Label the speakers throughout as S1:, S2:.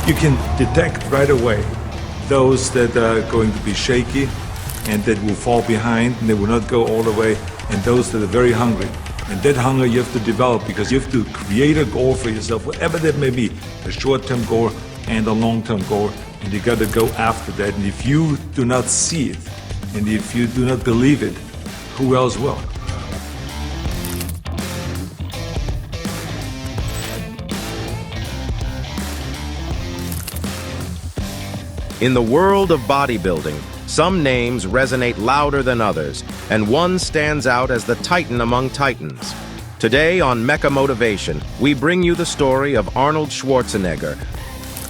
S1: You can detect right away those that are going to be shaky and that will fall behind and they will not go all the way, and those that are very hungry. And that hunger you have to develop, because you have to create a goal for yourself, whatever that may be, a short-term goal and a long-term goal, and you got to go after that. And if you do not see it, and if you do not believe it, who else will?
S2: In the world of bodybuilding, some names resonate louder than others, and one stands out as the titan among titans. Today on Mecca Motivation, we bring you the story of Arnold Schwarzenegger.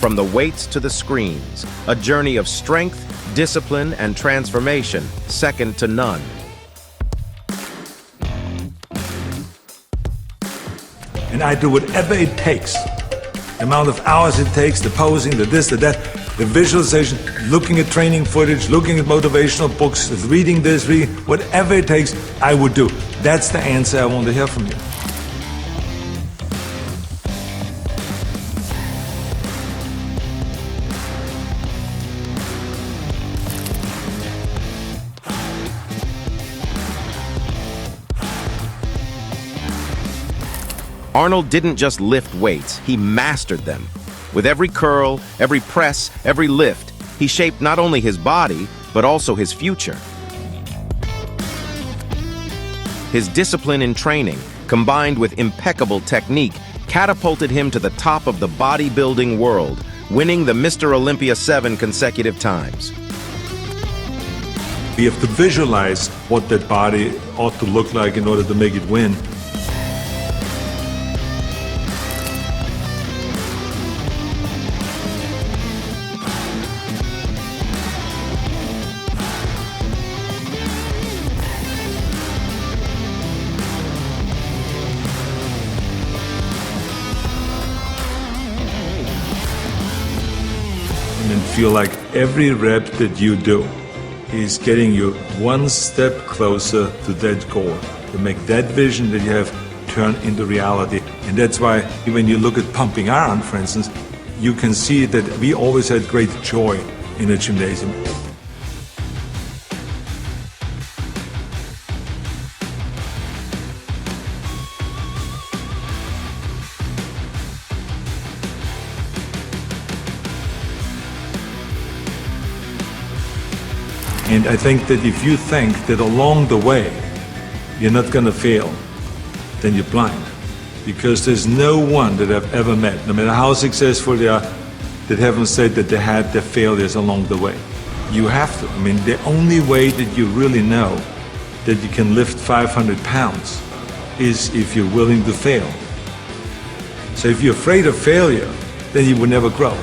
S2: From the weights to the screens, a journey of strength, discipline, and transformation, second to none.
S1: And I do whatever it takes. The amount of hours it takes, the posing, the this, the that, the visualization, looking at training footage, looking at motivational books, reading this, whatever it takes, I would do. That's the answer I want to hear from you.
S2: Arnold didn't just lift weights, he mastered them. With every curl, every press, every lift, he shaped not only his body, but also his future. His discipline in training, combined with impeccable technique, catapulted him to the top of the bodybuilding world, winning the Mr. Olympia 7 consecutive times.
S1: We have to visualize what that body ought to look like in order to make it win. And feel like every rep that you do is getting you one step closer to that goal, to make that vision that you have turn into reality. And that's why when you look at pumping iron, for instance, you can see that we always had great joy in the gymnasium. And I think that if you think that along the way you're not going to fail, then you're blind. Because there's no one that I've ever met, no matter how successful they are, that haven't said that they had their failures along the way. You have to. I mean, the only way that you really know that you can lift 500 pounds is if you're willing to fail. So if you're afraid of failure, then you will never grow.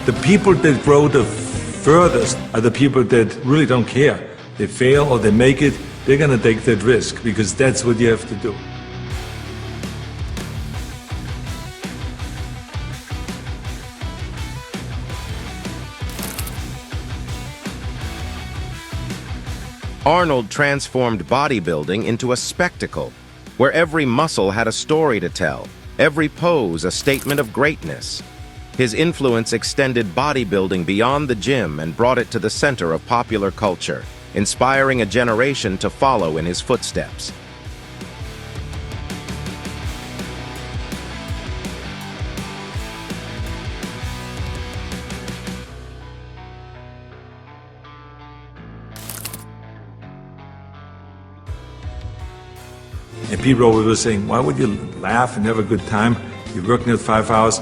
S1: The people that grow the furthest are the people that really don't care. They fail or they make it, they're going to take that risk because that's what you have to do.
S2: Arnold transformed bodybuilding into a spectacle, where every muscle had a story to tell, every pose a statement of greatness. His influence extended bodybuilding beyond the gym and brought it to the center of popular culture, inspiring a generation to follow in his footsteps.
S1: And people always were saying, why would you laugh and have a good time? You're working at 5 hours.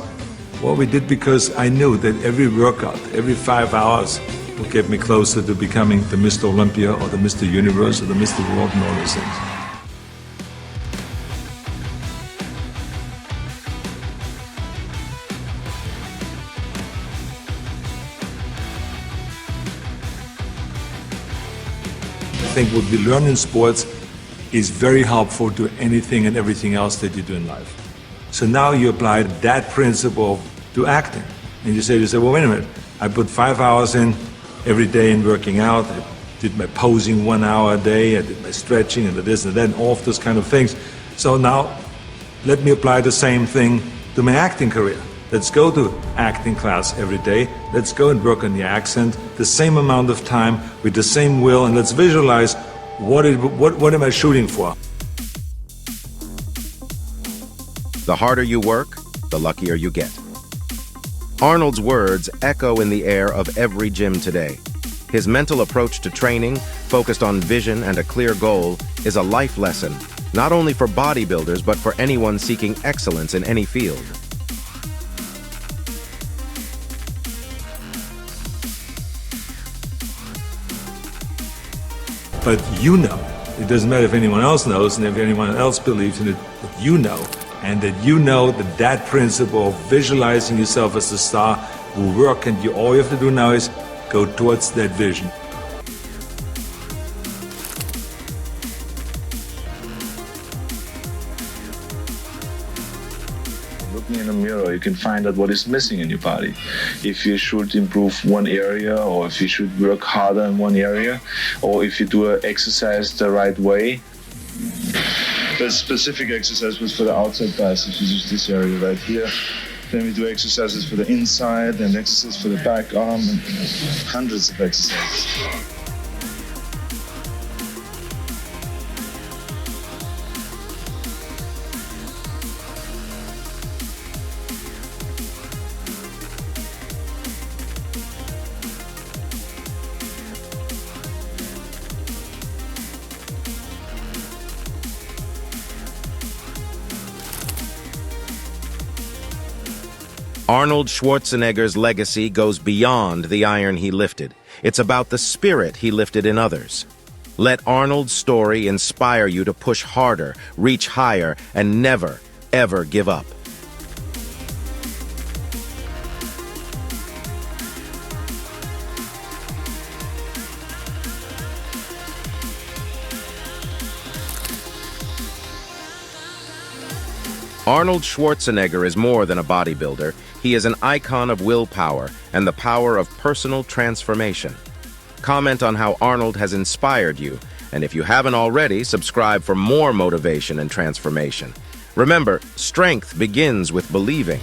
S1: Well, we did because I knew that every workout, every 5 hours, will get me closer to becoming the Mr. Olympia or the Mr. Universe or the Mr. World and all those things. I think what we learn in sports is very helpful to anything and everything else that you do in life. So now you apply that principle to acting. And you say, well, wait a minute, I put 5 hours in every day in working out, I did my posing 1 hour a day, I did my stretching and this and that, and all of those kind of things. So now let me apply the same thing to my acting career. Let's go to acting class every day. Let's go and work on the accent the same amount of time with the same will, and let's visualize what am I shooting for.
S2: The harder you work, the luckier you get. Arnold's words echo in the air of every gym today. His mental approach to training, focused on vision and a clear goal, is a life lesson, not only for bodybuilders, but for anyone seeking excellence in any field.
S1: But you know, it doesn't matter if anyone else knows and if anyone else believes in it, but you know, and that you know that that principle of visualizing yourself as a star will work, and all you have to do now is go towards that vision.
S3: Looking in a mirror, you can find out what is missing in your body. If you should improve one area, or if you should work harder in one area, or if you do an exercise the right way. The specific exercise was for the outside biceps, which is this area right here. Then we do exercises for the inside and exercises for the back arm, and hundreds of exercises.
S2: Arnold Schwarzenegger's legacy goes beyond the iron he lifted. It's about the spirit he lifted in others. Let Arnold's story inspire you to push harder, reach higher, and never, ever give up. Arnold Schwarzenegger is more than a bodybuilder. He is an icon of willpower and the power of personal transformation. Comment on how Arnold has inspired you, and if you haven't already, subscribe for more motivation and transformation. Remember, strength begins with believing.